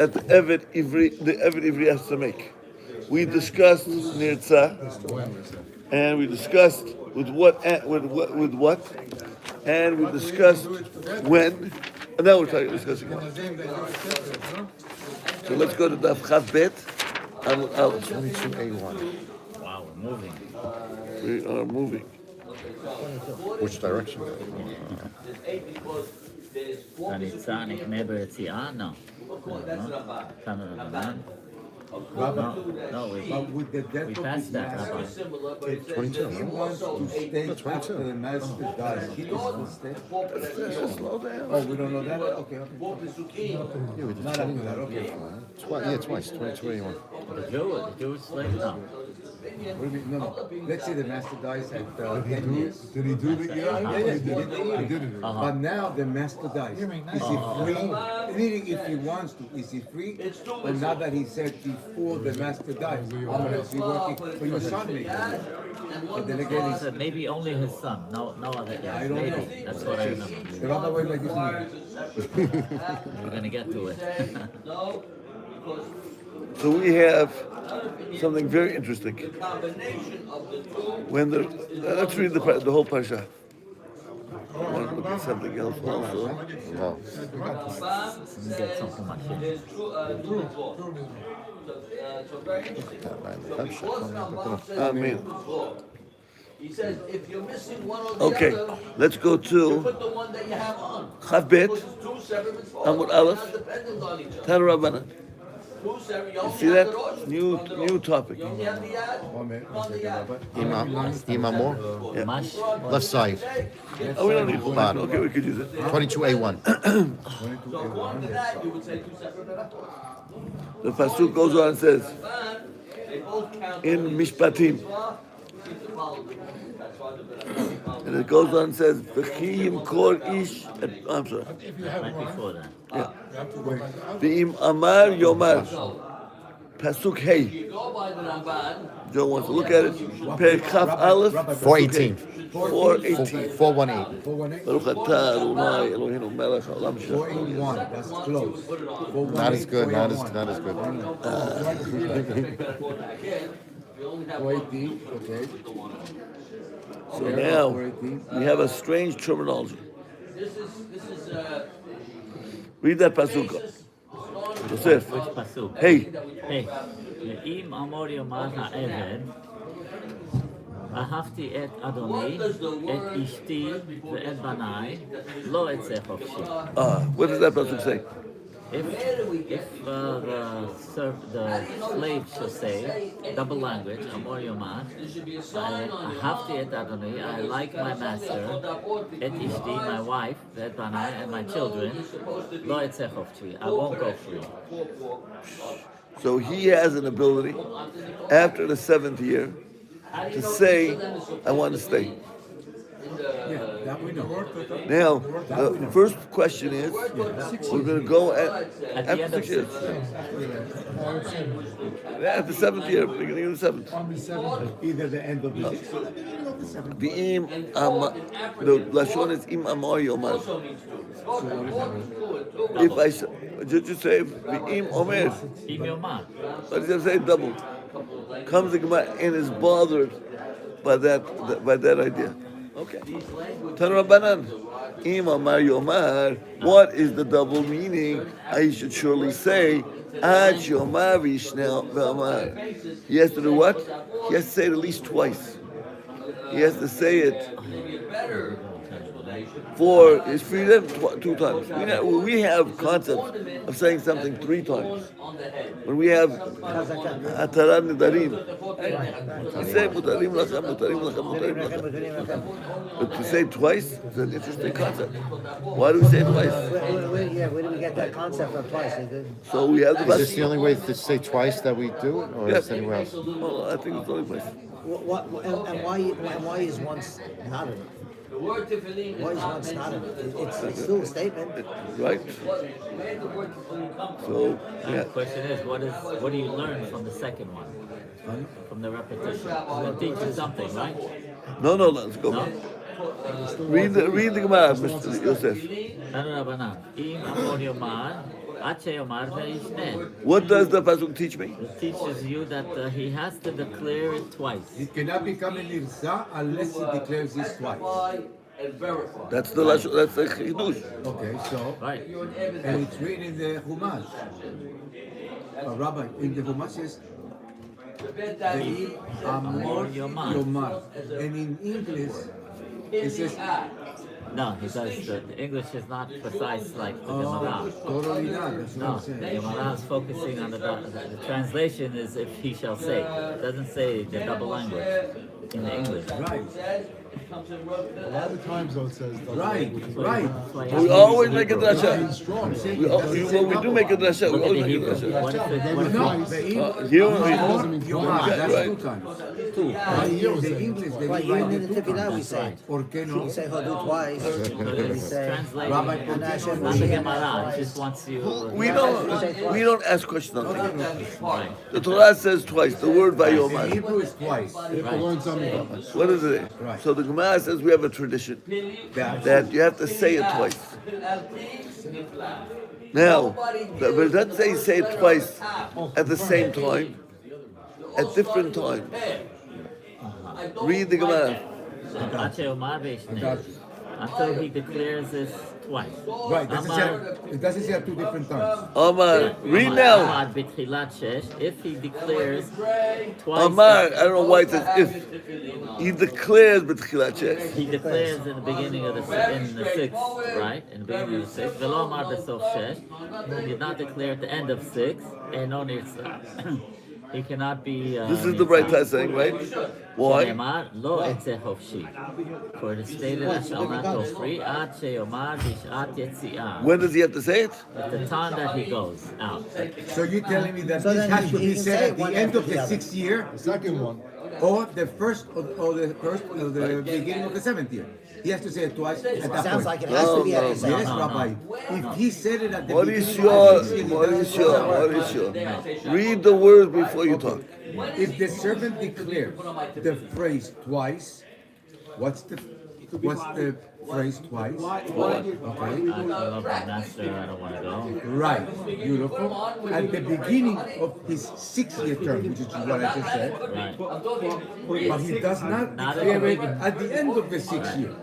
that the Eved Ivri has to make. We discussed Nirtzah, and we discussed with what, and we discussed when, and now we're discussing what. So let's go to Daf Chav Bet. I'll 22A1. Wow, we're moving. We are moving. Which direction? הניצה נקנה ביציאה? No. תנו רבנן? No, we passed that. Rabbi. 22, He wants to stay after the master dies. He wants to stay. Slow down. Oh, we don't know that? Okay. Yeah, we did Not after that, okay. twice. 22A1. The Jewish slave? No. What do you mean? No. Let's say the master dies at 10 years. Did he do the eating? Yeah, he did the eating. He did it. But now the master dies. Is he free? Meaning if he wants to, is he free? But now that he said before the master dies, I'm going to be working for your son maybe. But then again, So maybe only his son, no other guy. I don't Maybe. know. That's what I remember. the other way like this We're gonna get to it. So we have something very interesting. When let's read the whole parsha. I want to look at something else also. Wow. We get something much here. Amen. He says, if you're missing one or the Okay, other, let's go to put the one that you have on. Chav Bet, Because it's two separate mitzvot. Amud Aleph, Not dependent on each other. Tanu Rabbanan. Two separate. You only See have that? the rosh New on the rosh. topic. You only have the yad One minute. on the yad. Imamor? Yeah. Mash? Left side. Oh, we don't need one. Bottom. Okay, we could use it. 22A1. So according to that, you would say two separate mitzvot. The pasuk goes on and says, They both count in only Mishpatim, mitzvah. You have to follow the rule. That's why the and it goes on and says, V'chiyim kol ish, I'm sorry, Right before that. V'im amar yomar, pasuk hey. you go by the Ramban. Joe wants to look at it. Perek Chaf Aleph, 418. 418. 418. 418. Baruch atah Adonai Eloheinu melech haolam she'ah. 481. That's close. Not as good, not as good. You only have 418. Okay. So now we have a strange terminology. This is Read that pasuk. Yosef. Which pasuk? Hey, Hey, אם אמור יאמר העבד, אהבתי את אדוני, את אשתי ואת בניי, לא אצא חופשי. what does that pasuk say? If the slave should say, double language, amor yomar, ahavti et adoni, I like my master, et ishti, my wife, et banai, and my children, lo etzeh chofchi, I won't go free. So he has an ability after the 7th year to say, I want to stay. Yeah, that we know. Now, the first question is, we're going to go at At the after end of 6 years. 6 years. At the 7th year, beginning of the 7th. Either the end of the The lashon is im amor yomar. If I just say im omer, Im yomar. but if I say double, comes the Gemara and is bothered by that idea. Okay. Tanu Rabbanan, im amar yomar. What is the double meaning? I should surely say ad yomar vishnei v'amar. He has to do what? He has to say it at least twice. He has to say it for his freedom 2 times. We have concept of saying something 3 times. When we have Atarat Nidarim, we say Mutarim Lachem, Mutarim Lachem, Mutarim Lachem. But to say twice is an interesting concept. Why do we say twice? Where do we get that concept from twice? So we have the Is this the only way to say twice that we do it, or is there anywhere else? Well, I think it's the only place. Why is once not enough? the word tefillin Why is is not once not mentioned. enough? It's still a statement. Right? Where did the word tefillin come from? So, And yeah. the question is, what do you learn from the second one? From the repetition? It teaches something, right? No, let's go. No? Read the Gemara, Mr. Yosef. Tanu Rabbanan, אם אמור יאמר, עד שיאמר וישנה. What does the pasuk teach me? It teaches you that he has to declare it twice. He cannot become a nirza unless he declares this twice. That's the lashon. That's the Kiddush. Okay, so Right. and it's written in the Chumash. Rabbi, in the Chumash says, Ve'im Amor Yomar. And in English, it says, No, he says that English is not precise like the Gemara. totally not. That's what No, I'm the saying. Gemara is focusing on the translation is if he shall say. It doesn't say the double language in the English. Right, A lot of times though it says the right, right. That's why We always make a It's drasha. strong. We do make a drasha. We Look at always the make a Hebrew. drasha. What if it, Then what if No, twice. Ve'im Here Amor we- Yomar. That's Right. 2 times. two? Right here in the English, they Right, write even in it the 2 Tefillah we times. say. ¿Por qué no? We say Hodu twice. We It's say translated. Rabbi, It's ¿por qué Hashem not no? the Gemara. It just wants you. We don't ask questions on that. Right. The Torah says twice. The word The vayomar. Hebrew is twice. You have to learn something about that. What is it? Right. So the Gemara says we have a tradition that you have to say it twice. Now, but it doesn't say it twice at the same time, at different times. Read the Gemara. עד שיאמר וישנה. Until he declares this twice. Right, it doesn't say at 2 different times. Amar, read now. אמר בתחילת שש, if he declares twice. Amar, I don't know why it says if. He declares b'tchilat shesh. He declares in the beginning of in the sixth, right? In the beginning of the sixth. ולא אמר בסוף שש. He did not declare at the end of six. אינו נרצה. He cannot be. This is the right time saying, right? Why? שנאמר, לא אצא חופשי. For it is stated, I shall not go free, עד שיאמר בשעת יציאה. When does he have to say it? At the time that he goes out. So you're telling me that So this then has to he be can said say at the one end after of the the other. 6th year, The second one. or the first, or the beginning of the 7th year? He has to say it twice at that sounds point. like it has to be at the No, same Yes, time. Rabbi. If he said it at the What beginning is of your, the 6th year, he what doesn't is say your, it. what is your? Read the words before you talk. If the servant declares the phrase twice, what's the phrase twice? Okay. I love my master, I don't want to go. Right, beautiful. At the beginning of his 6-year term, which is what I just said, Right. but he does not Not at declare the it beginning. at the end of the 6th year.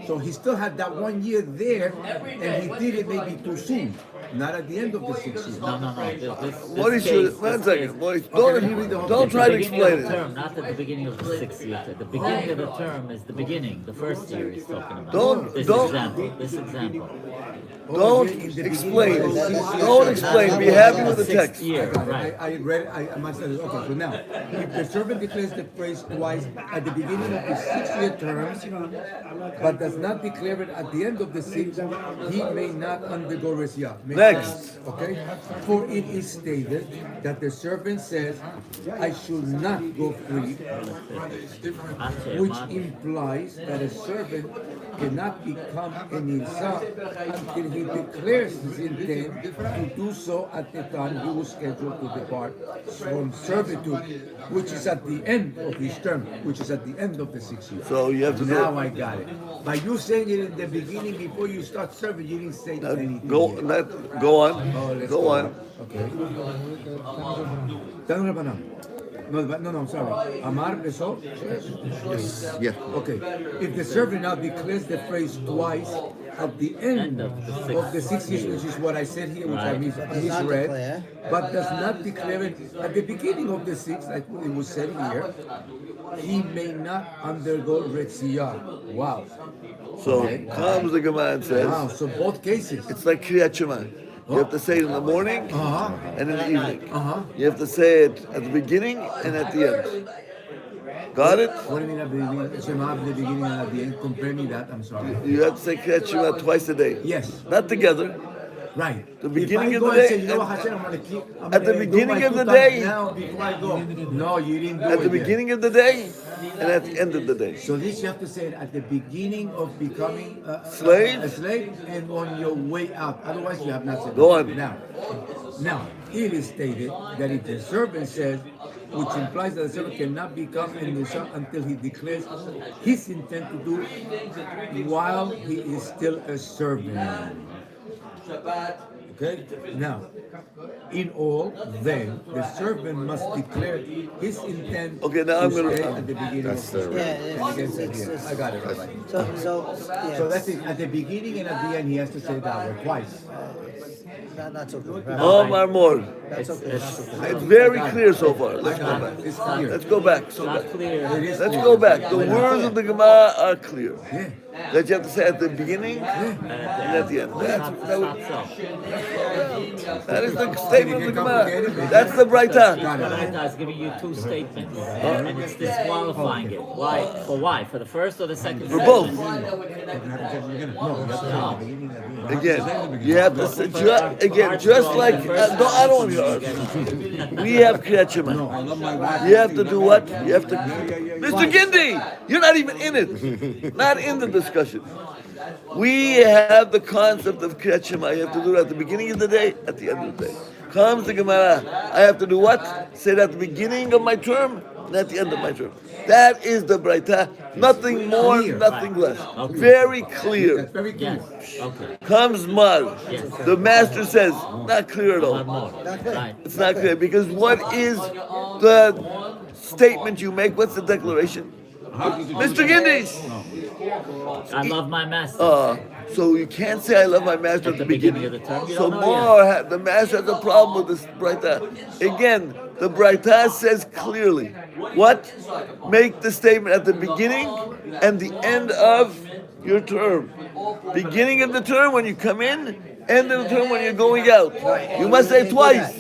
So he still had that 1 year there, and he did it maybe too soon, not at the end of the 6th year. No. This What is your, case, one this second, case- boys, Okay, let me read the whole don't thing. try to the beginning explain of the it. term, not at the beginning of the 6th year. The beginning of the term is the beginning, the first year he's talking about. Don't- This don't- example. This example. Don't explain. Don't explain. Be happy with the Sixth text. year, I right. read it, I must have, okay, so now, if the servant declares the phrase twice at the beginning of the 6-year term, but does not declare it at the end of the 6th, he may not undergo resiyah. Next. Okay? For it is stated that the servant says, I should not go free, which implies that a servant cannot become an insa until he declares his intent to do so at the time he was scheduled to depart from servitude, which is at the end of his term, which is at the end of the 6th year. So you have to Now know. I got it. By you saying it in the beginning before you start serving, you didn't say anything. Go, yet. go Oh, on. let's Go on. Okay. Tanu Rabbanan. No, I'm sorry. Amar Beso? Yeah. Okay. If the servant now declares the phrase twice at the end of the 6 years, which is what I said here, which I Right. misread, but does not declare it at the beginning of the 6th, like it was said here, he may not undergo Retziyah. Wow. So Okay. comes the Gemara and Wow, says, so both cases. it's like Kriyat Shema. You have to say it in the morning Uh-huh. and in the evening. Uh-huh. You have to say it at the beginning and at the end. Got it? What do you mean at the beginning? Shema at the beginning and at the end? Compare me that, I'm sorry. You have to say Kriyat Shema twice a day. Yes. Not together. Right. The beginning If of I go the and day- say, you know what, Hashem, I'm gonna keep. I'm At the gonna do beginning my of the 2 times day. Now, before I go. No, you didn't do At it the yet. beginning of the day and at the end of the day. So this you have to say it at the beginning of becoming Slave? a slave and on your way out. Otherwise, you have not said Go it. on. Now, it is stated that if the servant says, which implies that the servant cannot become a nisham until he declares his intent to do while he is still a servant. Okay? Now, in all, then the servant must declare his intent Okay, now I'm to gonna- stay at the beginning That's of the- Yeah, I got it, Rabbi. yeah, So that's it. At the beginning and at the end, he has to say that word twice. not so good. Omar more. That's okay. Not so good. It's very clear so far. Let's go back. It's clear. Let's go back. It's So not back. clear. It is Let's clear. go back. The words of the Gemara are clear. Yeah. That you have to say at the beginning and at the end. It's not so. That is the statement of the Gemara. That's the Braita. Lagnado is giving you two statements, and it's disqualifying it. Why? For why? For the first or the second? For both. No. Again, you have to say, just like, I don't want to argue. We have Kriyat Shema. You have to do what? You have to, Mr. Gindi, you're not even in it. Not in the discussion. We have the concept of Kriyat Shema. You have to do it at the beginning of the day, at the end of the day. Comes the Gemara. I have to do what? Say it at the beginning of my term and at the end of my term. That is the Braita. Nothing more, nothing less. Very clear. That's very clear. Yes. Okay. Comes Mar. The master says, not clear at One all. more. Not clear. Right. It's not clear because what is the statement you make? What's the declaration? Mr. Gindis. I love my master. So you can't say I love my master at the beginning. of the term. You So don't know yet. the master has a problem with this Braita. Again, the Braita says clearly, what? Make the statement at the beginning and the end of your term. Beginning of the term when you come in, end of the term when you're going out. You must say twice.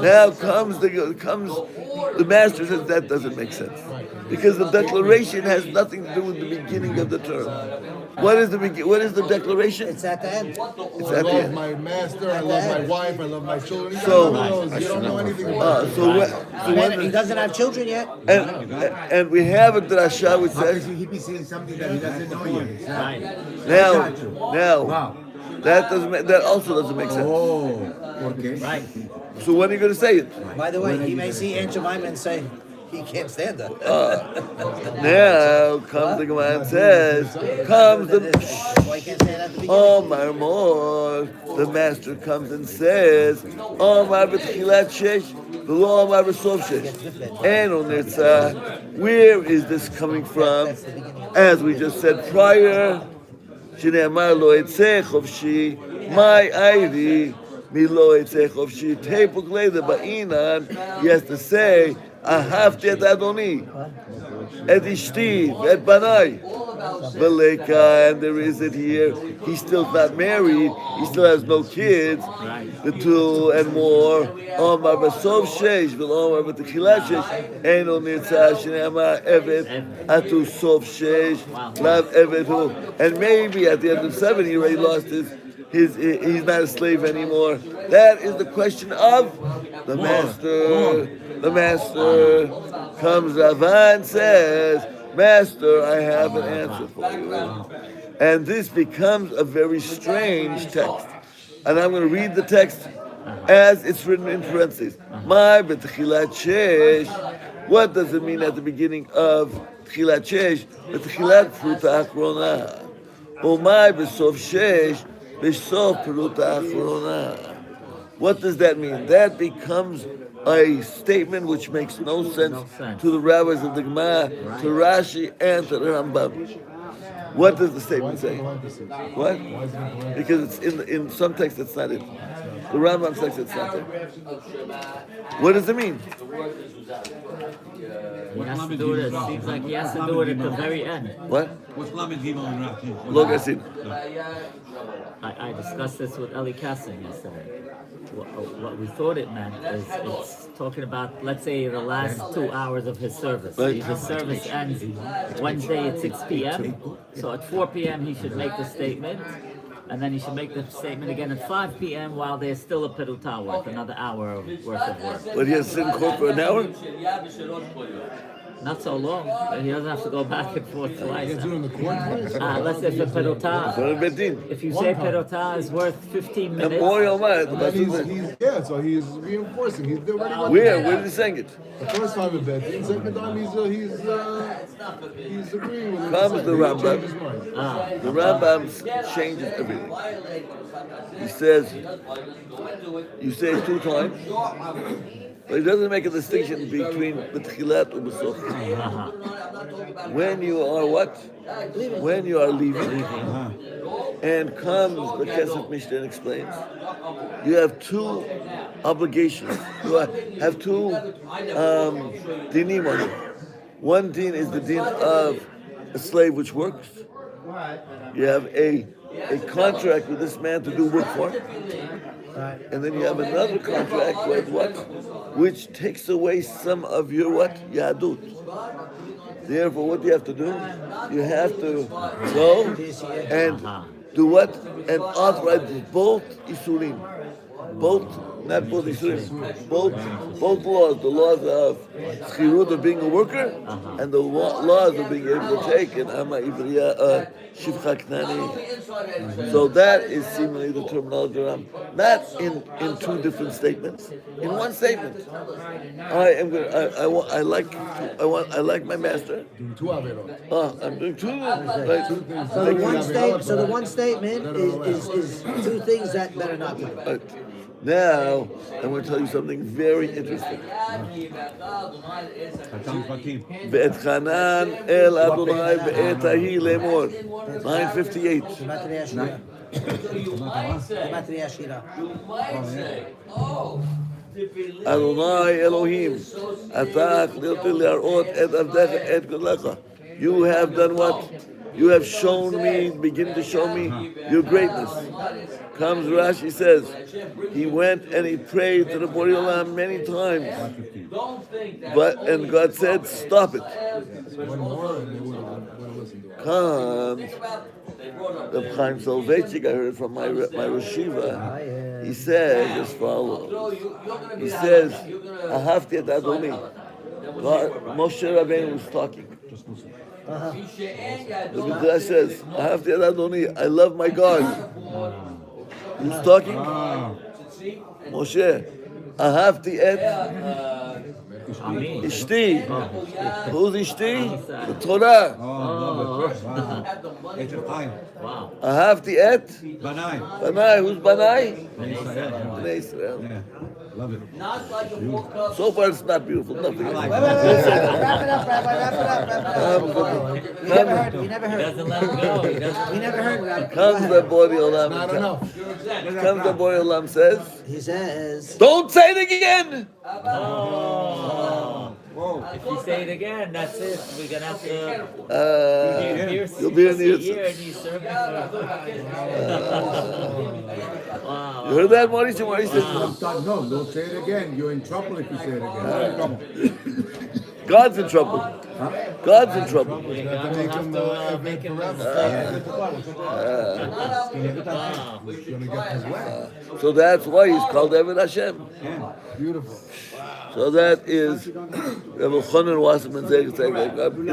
Now comes the master says that doesn't make sense because the declaration has nothing to do with the beginning of the term. What is the declaration? It's at the end. It's I at the love end. my master, I love my wife, I love my children. You, So- you don't know anything about it. He doesn't have children yet. And we have a drasha which How can says he be saying something that he doesn't know yet? Right. now Wow. that also doesn't make sense. Oh, okay. Right. So when are you going to say it? By the way, he may see Aunt Jemima and say he can't stand her. Now comes the Gemara and says, comes the Why can't say it at the beginning? Omar Mor. The master comes and says, Omar b'tchilat shesh, v'lo Omar b'sof shesh. And on Nirtzah, where is this coming from? As we just said prior, Shneamar lo etzeh chofshi, my ayri, milo etzeh chofshi. Tepuk leida ba'inan, he has to say, ahavti et Adoni, et ishti, et banai. Veleka, and there is it here. He's still not married. He still has no kids. The two and more. Omar b'sov sheish, v'omar b'techilat sheish. Eino nirtzah shenema evet atu sov sheish. Lav evet hu. And maybe at the end of 7 he already lost he's not a slave anymore. That is the question of the master. The master comes Ravan and says, Master, I have an answer for you. And this becomes a very strange text. And I'm going to read the text as it's written in parentheses. My b'tchilat shesh. What does it mean at the beginning of tchilat shesh? B'tchilat pruta achrona. Or my b'sof shesh, b'sof pruta achrona. What does that mean? That becomes a statement which makes no sense to the rabbis of the Gemara, to Rashi, and to the Rambam. What does the statement say? What? Because it's in some texts it's not in. The Rambam text it's not there. What does it mean? He has to do it. It seems like he has to do it at the very end. What? What's Lamed Gimel and Rashi? Look, I see. I discussed this with Eli Kassim yesterday. What we thought it meant is it's talking about, let's say, the last 2 hours of his service. Right. His service ends Wednesday at 6 p.m. So at 4 p.m. he should make the statement, and then he should make the statement again at 5 p.m. while there's still a peruta worth, another hour worth of work. But he has to sit in court for an hour? Not so long. He doesn't have to go back and forth twice. You do it in the court place? Let's say for perotah. For a bedin. If you say perotah is worth 15 And minutes, more Yomar. So he's reinforcing. He's already Where is he saying it? The first time in bed, the second time he's agreeing with him. Comes the Rambam. His mind. The Rambam changes everything. He says, you say it 2 times, but he doesn't make a distinction between B'tchilat and B'sof. When you are what? When you are leaving, and comes the Kesef Mishnah and explains, you have 2 obligations. You have 2 dinim on you. One din is the din of a slave which works. You have a contract with this man to do work for him. And then you have another contract with what? Which takes away some of your what? Yadut. Therefore, what do you have to do? You have to go and do what? And authorize both Isurim. Not both Isurim. Both laws. The laws of Schirut of being a worker and the laws of being able to take an Ama Ibriya, Shivcha Knani. So that is seemingly the terminology of Ram. Not in 2 different statements. In one statement. I like my master. Doing 2 averot. I'm doing 2. So the one statement is 2 things that better not do. Right. Now, I'm going to tell you something very interesting. Ve'et Chanan el Adonai ve'et ahi lemor. 958. Adonai Elohim, atach lirti le'arot et avdecha et godlecha. You have done what? You have shown me, begin to show me your greatness. Comes Rashi says, he went and he prayed to the Borei Olam many times. And God said, stop it. Comes the Chaim Soloveitchik, I heard from my Rashiva. He says as follows. He says, Ahavti et Adoni. Moshe Rabbeinu was talking. The Midrash says, Ahavti et Adoni, I love my God. Who's talking? Moshe. Ahavti et Ishti. Who's Ishti? The Torah. Ahavti et Banai. Who's Banai? Bnei Israel. Love it. So far, it's not beautiful. Nothing. Wrap it up, Rabbi. We never heard. doesn't let him go. He doesn't. We never heard, Rabbi. Comes the Borei Olam. Not enough. Comes the Borei Olam says, He says, don't say it again. If you say it again, that's it. We're gonna have to. You'll be in the year and you serve it Wow. You heard that, Maurice? Maurice says, No, don't say it again. You're in trouble if you say it again. God's in trouble. God's in trouble. God will have to make him So that's why he's called Eved Hashem. Beautiful. So that is Rabbi Chonon Wasserman in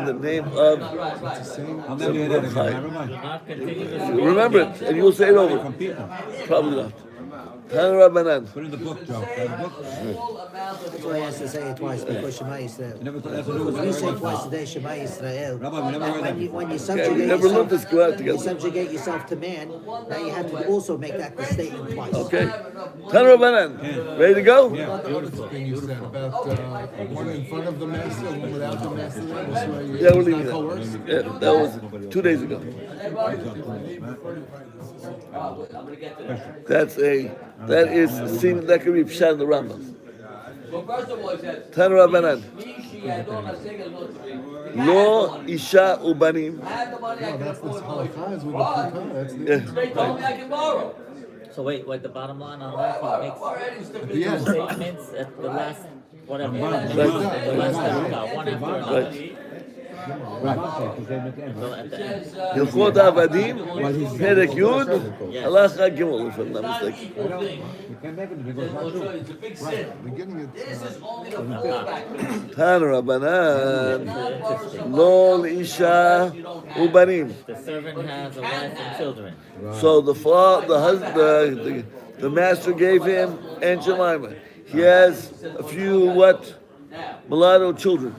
the name of Rabbi Chaim. Remember it, and you'll say it over. Probably not. Tan Rabbanan. Put in the book, Joe. The book. that's why he has to say it twice because Shema Yisrael. When you say twice a day Shema Yisrael, Rabbi, we never heard that. when you Yeah, we subjugate never learned yourself, this. Go out you together. subjugate yourself to man, now you have to also make that statement twice. Okay. Tan Rabbanan. Ready to go? Yeah, beautiful. Thing you said about one in front of the master, one without the master. Yeah, we're leaving that. Yeah, that was 2 days ago. That is seen that could be pshat in the Rambam. Tan Rabbanan. Lo isha ubanim. That's the halakha is with the halakha. That's So wait, the bottom line on that, he makes the end. statements at the last, whatever, the last one after another. Right. Right. Because they make end. So at the end. Hilchot Avadim, Perek Yud, Halacha Gimel, if I'm not mistaken. You can't make it because it's not true. It's a big sin. Beginning it. This is only the fallback. Tan Rabbanan, Lo Isha Ubanim. The servant has a wife and children. So the husband, the master gave him and Jemima. He has a few mulatto children.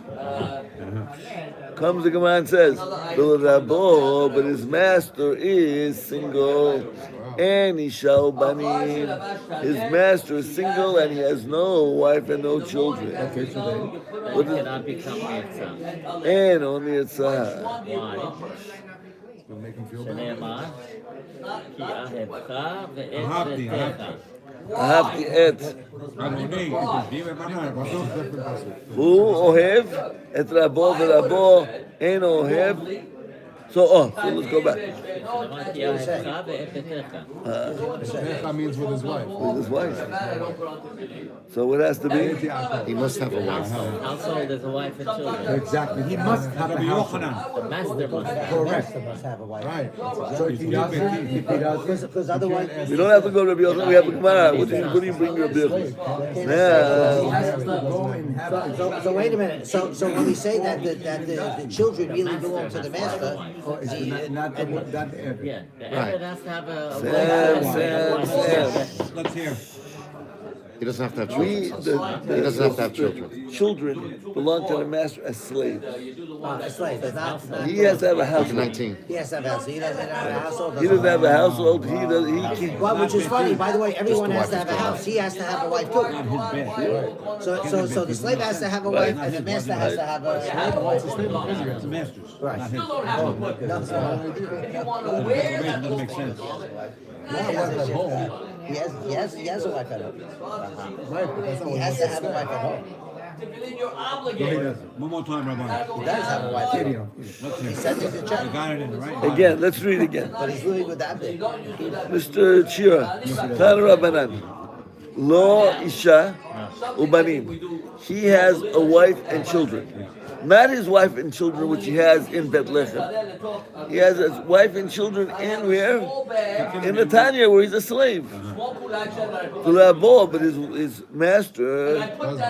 Comes the Gemara and says, but his master is single. And Isha Banim. His master is single and he has no wife and no children. Okay, so then. That cannot become Yitzhak. And only Yitzhak. Why? Will make him feel bad. שנאמר, כי אהבך ואת אהבתי, ביתך. אהבתי את. אדוני, הוא אוהב את רבו ורבו אינו אוהב. So let's go back. שנאמר, כי אהבך ואת ביתך. Becha means with his wife. With his wife. So what has to be? He must have a wife. Household is a wife and children. Exactly. He must have a house. The master must have. Correct. Must have a wife. Right. So if he doesn't, Because otherwise, We don't have to go to Rabbi Yochanan. We have a Gemara. What do you bring your Rabbi Yochanan? he Now, has to go and have a so wait a minute. So when we say that the children really belong to the master, not that Yeah, the Eved has to have a Sam. Let's hear. He doesn't have to have We, children. He doesn't have to have children. children belong to the master as slaves. that's right. It's not, He has to have a He's household. 19. he has to have a house. He doesn't have a household. He doesn't have a household. He can't. Well, which is funny. By the way, everyone has to have a house. He has to have a wife too. So the slave has to have a wife, and the master has to have a wife. It's the master's. Right. Not his. Still don't have to put. If you want to wear that, Doesn't make sense. He has a wife at home. He has to have a wife at home. you're obligated. One more time, Rabbi. He does have a wife at home. Let's hear. He sends it to I check. got it in the right. Again, let's read again. But he's living with the abdi. Mr. Chira, Tan Rabbanan, Lo Isha Ubanim. He has a wife and children. Not his wife and children, which he has in Bethlehem. He has a wife and children in where? In Netanya, where he's a slave. But his master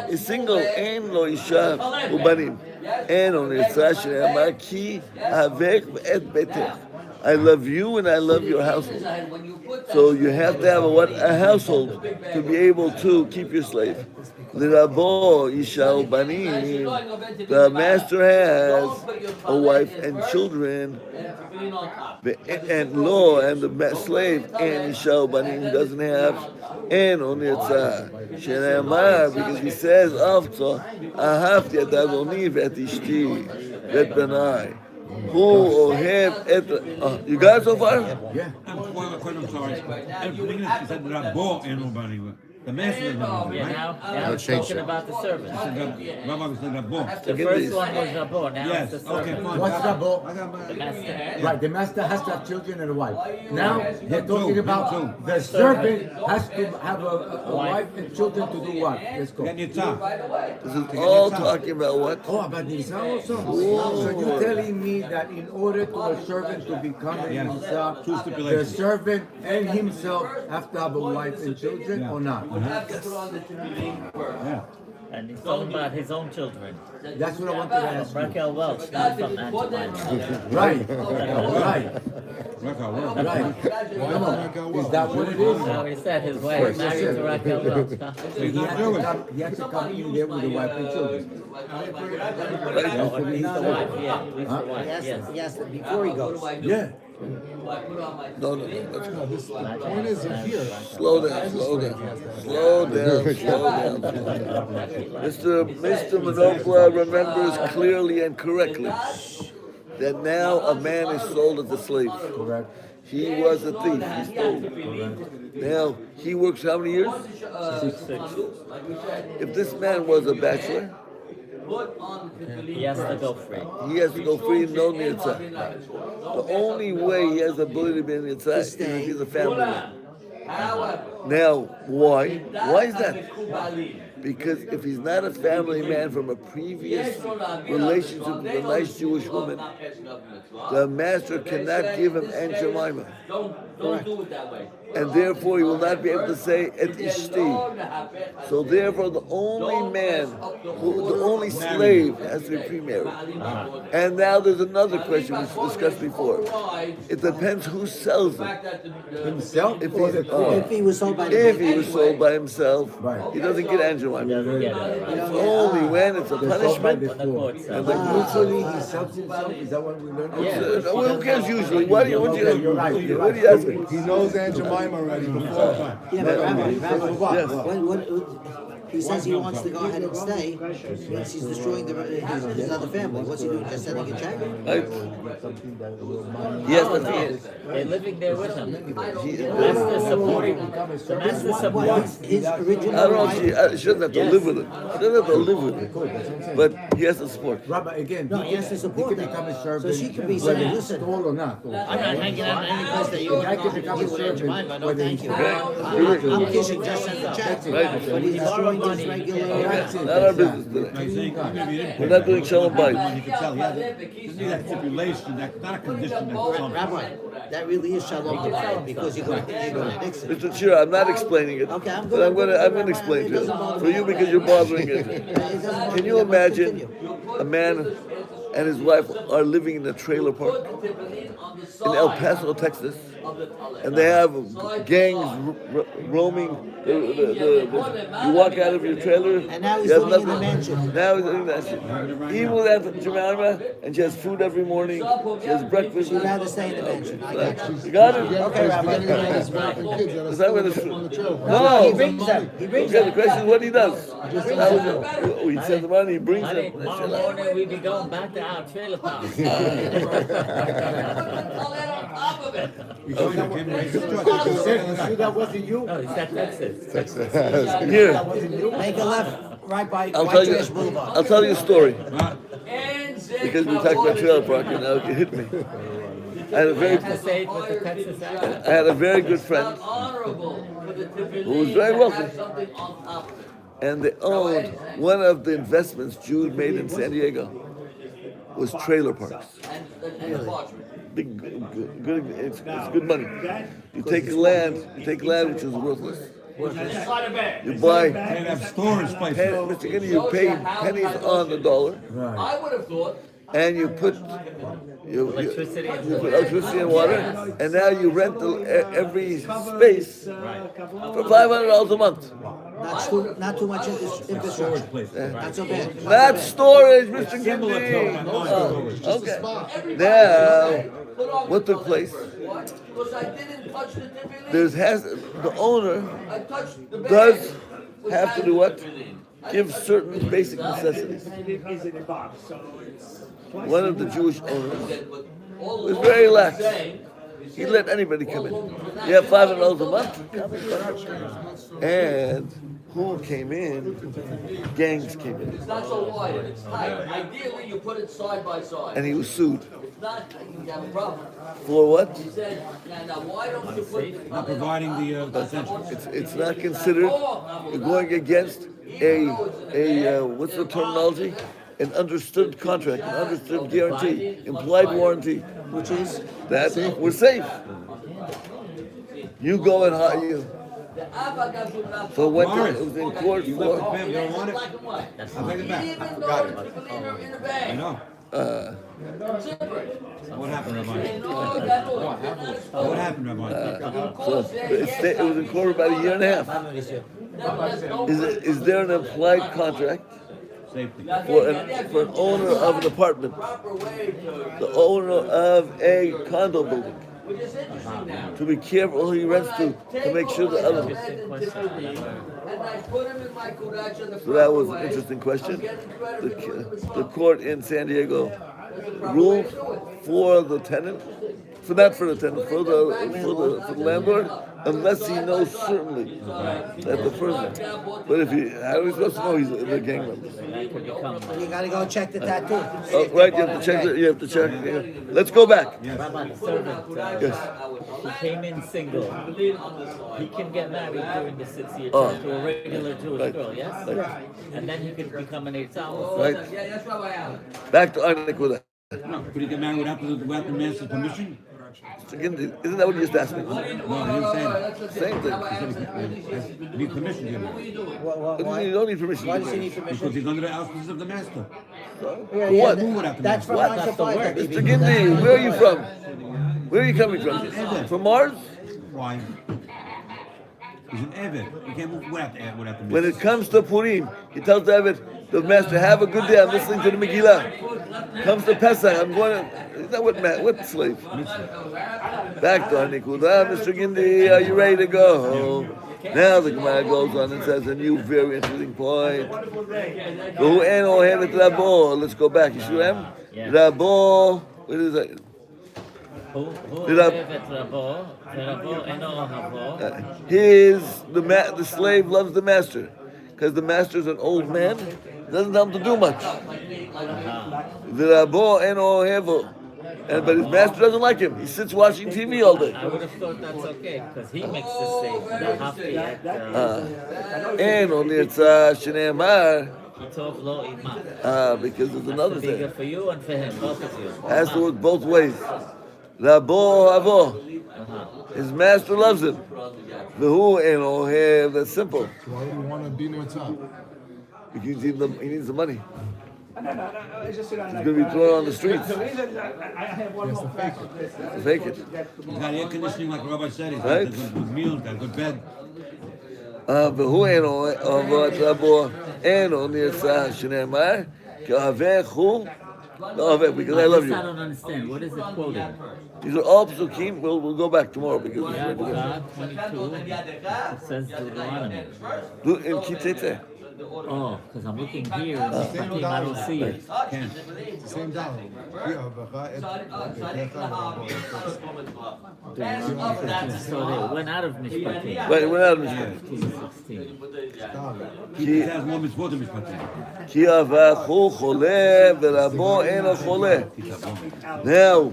is single. Ein lo isha ubanim. Ein on Yitzhak ki avek et betech. I love you and I love your household. So you have to have a household to be able to keep your slave. L'rabo isha ubanim. The master has a wife and children, and the slave and isha ubanim doesn't have. And on Yitzhak, Shene'amar, because he says after ahavti et adoni ve'et ishti ve'et benai. Who have et? You got it so far? yeah. I'm sorry. At the beginning, he said Rabbo and nobody. The master is nobody, Yeah, right? now it's change talking it. about the servant. Rabbi said Rabbo. The first one was Rabbo, now Yes. it's the Okay, servant. fine. What's that, Bo? I got my. The master. Right, the master has to have children and a wife. Now they're talking two. about the servant has to have a wife and children to do what? Let's go. Then Yitzhak. This is all talking about what? Oh, about Nisa also? So you're telling me that in order to a servant to become a Yes. Nisa, Two the stipulations. servant and himself have to have a wife and children or not? Yeah. And he's talking about his own children. That's what I wanted to ask you. Raquel Welch, not from Angelina. Right, right, Raquel, well. right. Come on, is that what it is? So he said his wife is married to Raquel Welch. So he has to come in there with a wife and children. He's the wife, yeah. He's the wife, yes. Yes, before he goes. Yeah. No, let's go. The point is here. Slow down. Mr. Manopla remembers clearly and correctly that now a man is sold as a slave. Correct. He was a thief. He stole. Now he works how many years? 6. If this man was a bachelor, He has to go free. he has to go free, no nitzah. The only way he has the ability to be in nitzah is if he's a family man. Now, why? Why is that? Because if he's not a family man from a previous relationship with a nice Jewish woman, the master cannot give him Aunt Jemima. Don't do it that way. And therefore he will not be able to say et ishti. So therefore the only man, the only slave has to be pre-married. And now there's another question we discussed before. It depends who sells him. Himself If or he, the If he was sold by the if he was sold by himself, he doesn't get Aunt Jemima. It's only when it's a punishment. And the usually he sells himself. Is that what we learned? well, who cares usually? What do you You're right. what are you asking? He knows Aunt Jemima already before. Yeah, but Rabbi, Yes. what, he says he wants to go ahead and stay, means he's destroying his other family. What's he doing? Just sending a check? Right? Yes, but he is. They're living there with him. He, The master supporting him. The master supports His I original don't know wife. if she doesn't have to live with him. She doesn't have to live with him. But he has to support. Rabbi, again, No, he has to support he can them. become a So servant. she could be whether saying, he's listen, stole or not. I'm not hanging out in any place that you I can become a you would servant. Jemima, no whether thank he's- you. I'm kissing just send the check. Right. But he's destroying his regular. That's it. Not our business today. Like saying, even if you didn't We're not doing shalom money, bayit. you can tell, yeah, there's that stipulation, that's not a condition that's something. Rabbi, that really is shalom bayit because you're going to mix it. Mr. Shira, I'm not explaining it. Okay, I'm But good. I'm gonna explain to you. For you because you're bothering it. Can you imagine a man and his wife are living in a trailer park in El Paso, Texas, and they have gangs roaming. You walk out of your trailer. And now he's you have living in the nothing. mansion. Now he's living in the mansion. Even with Aunt Jemima, and she has food every morning. She has breakfast. You'd rather stay in the mansion. I got you. You got it? Okay, Rabbi. Is that what it's true? He No. brings them. He brings Okay, the them. question is what he does. He sends them on, he brings Honey, them. tomorrow morning we'll be going back to our trailer park. That wasn't you. No, it's at Texas. Here, Make a left, right by I'll White tell you. Trash Boulevard. I'll tell you a story Because because we talked about trailer park and now it hit me. I had a You very, have to say it with the Texas accent. I had a very good friend, who was very wealthy. and they owned one of the investments Jude made in San Diego was trailer parks. Big, good, it's good money. You take land which is worthless. You buy, They have storage places. Mr. Guinea, you pay pennies on the dollar, I would have thought. and you put Electricity and you put electricity and water, and now you rent every space for $500 a month. Not too much infrastructure. Not so bad. Not storage, Mr. Similar to Guinea. a non-storage. Okay. Now, what took place? Because I didn't touch the tefillin. The owner I touched the bag. does have to do what? Give certain basic necessities. One of the Jewish owners was very lax. He let anybody come in. You have $500 a month. Come in. And who came in? Gangs came in, It's not so wide, it's tight. Ideally, you put it side by side. and he was sued It's not, you have a problem. for what? He said, now why don't you put... Not providing the essentials. It's not considered going against a what's the terminology? An understood contract, an understood guarantee, implied warranty. Which is? That we're safe. You go and hire you. So what? It was in court You left the for. family, you don't want it? Black and white. I'll take it He back. didn't even know the tefillin are in the I bag. know. Zipper. What happened, Rabbi? No, that was- What happened, Rabbi? So it was in court about a year and a half. Is there an implied contract Safety. for an owner of an apartment, the owner of a condo building, Which is interesting now. to be careful who he rents to make sure the other? And I put him in my kuracha the So that was proper an way. interesting question. I'm getting credit for doing The court in San Diego ruled for the tenant, not for the tenant, for the landlord, unless he knows certainly that the person. But if he, how are we supposed to know he's the gang member? That could become You gotta go check the tattoo. Oh, right, you have to check. You have to check. Yeah. Let's go back. Rabbi, the servant, Yes. who came in single, he can get married during the 6-year Oh. term to a regular Jewish Right. girl, yes? Right. And then he could become an Eitzah. Right. Back to Arnikuda. No, could he get married without the master's permission? Isn't that what you just asked me? No, he didn't say that. Same thing. He need permission to get married. You don't need permission. Why does he need Because permission? he's under the auspices of the master. Yeah, what? That's from What? 9 to That's the 5. word. Mr. Gindley, where are you from? Where are you coming from? From Mars? Why? He's an Eved. You can't move without the When it comes to Purim, he tells the Eved, the master, have a good day, I'm listening to the Megillah. Comes to Pesach, I'm going to, is that what slave? Back to our Nikuda, Mr. Gindley, are you ready to go? Now the Gemara goes on and says a new very interesting point. Let's go back. You see them? Yeah. Rabo, what is that? Who Did I- אוהב את רבו, ורבו אינו אוהבו. The slave loves the master because the master is an old man. Doesn't tell him to do much. V'rabo eno ohevo. But his master doesn't like him. He sits watching TV all day. I would have thought that's okay, because he makes the save. The hafti at Eno nirtzah shneimar. Kitov lo imach. Because there's another Bigger thing. for you and for him, both of you. Has to work both ways. Rabo avo. His master loves him. V'hu eno ohev. That's simple. Why do you want to be near top? Because he needs the money. He's going to be thrown on the streets. He has to fake it. To fake it. He's got air conditioning, like Rabbi said. He's Right. got good meals, got a good bed. והוא אינו אוהב את רבו, אינו נרצה שנאמר, כי אוהבך הוא, לא אוהבך, because I love I you. don't understand. What is it quoting? These are all psukim. We'll go back tomorrow because God, 22, it says Deuteronomy. in Kitete. Oh, because I'm looking here and I don't see it. Can. It's the same dollar. So they went out of Mishpatim. Right, we're out of Mishpat. 16. He has more mitzvot than mishpatim. כי אהבך הוא חולה ורבו אינו חולה. Now,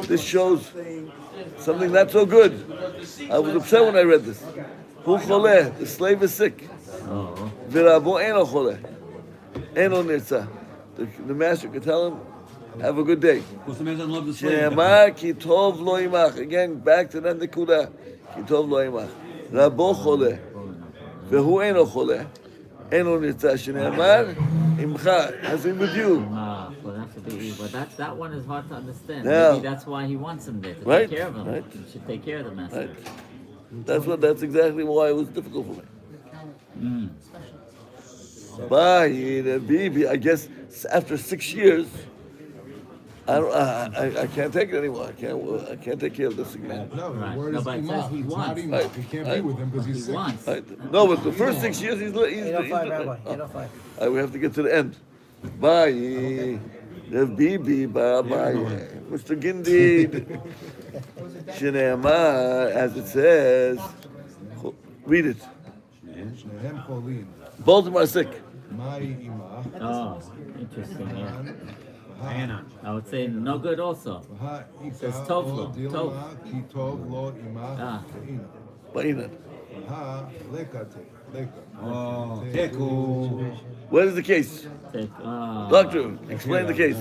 this shows something not so good. I was upset when I read this. הוא חולה, the slave is sick. Oh. ורבו אינו חולה. אינו נרצה. The master could tell him, have a good day. Because the man doesn't love the slave. שנאמר כי טוב לא עמך. Again, back to that נקודה. כי טוב לא עמך. רבו חולה, והוא אינו חולה. אינו נרצה. שנאמר, עמך, has been with you. Well, that should be, but that one is hard to understand. Yeah. Maybe that's why he wants him there, to Right, take care of him. right. He should take care of the master. Right. That's exactly why it was difficult for me. Bye, Bibi. I guess after 6 years, I can't take it anymore. I can't take care of this again. No, the Right. word No, is but it says imach. he It's not wants. imach. Right. He can't Right. be with him because he's He sick. wants. Right. No, but the first 6 years, he's 805, Rabbi. 805. we have to get to the end. Bye, Bibi. Bye, Mr. Gindid. Shneimar, as it says. Read it. Shnehem cholim. Both of them are sick. Mai imach. Oh, interesting, yeah. Hannah. I would say no good also. Says tov lo, tov. Ki tov lo imach. Ah. Ve'ina. Ba'ina. Ha lekate. Leka. Oh, teku. What is the case? Take, Doctor, explain the case.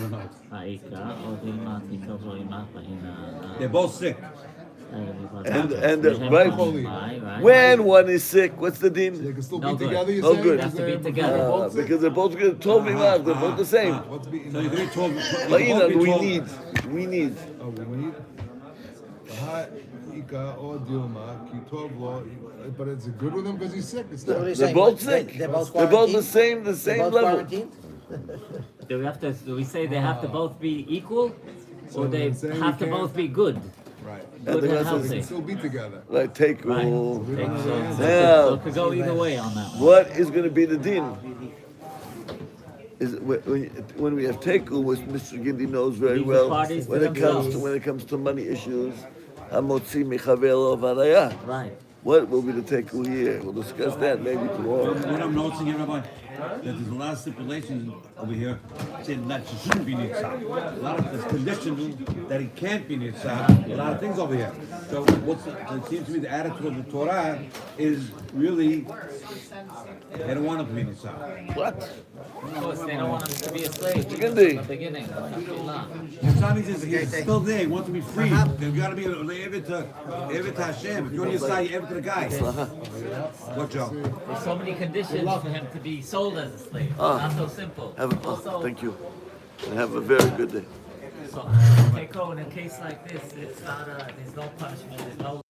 Ha'ika, odima, titov lo imach, va'ina. They're both sick. Right. When one is sick, what's the They din? can still No be good. together, you No say? good. Has to be Because together. they're both sick? Because they're both good. Tov imach, they're both the same. What's be So you can be 12. Ba'ina, we Oh, need. Oh, we need. Ha ika o dilma ki tov lo. But it's good with him because he's sick. It's What are not. you They're saying? both They- sick. They're both They're both quarantined? the They're same both level. quarantined? Do we say they have to both be equal? Or they they're saying have we to can't- both be good? Right. Good the and rest of They can healthy. still be together. Like take. Right. Oh. So it could go either way on that one. What is going to be the din? Is when we have teku, which Mr. Gindi knows very Leave the well, parties to when it themselves. comes to money issues, hamotzi michavelo varaya. Right. What will be the takeaway here? We'll discuss that maybe tomorrow. What I'm noticing here, Rabbi, that there's a lot of stipulations over here saying that she shouldn't be nitzah. A lot of there's conditions that he can't be nitzah. A lot of things over here. So it seems to me the attitude of the Torah is really they don't want him to be nitzah. What? Of course, they don't want him to be a slave Chicken from day. the beginning. Nitzah means he's still there. He wants to be free. You got to be Eved to Hashem. If you're on your side, you're Eved to the guy. What, Joe? There's so many conditions for him to be sold as a slave. Not so simple. Thank you. And have a very good day. So, in a case like this, it's not there's no punishment, there's no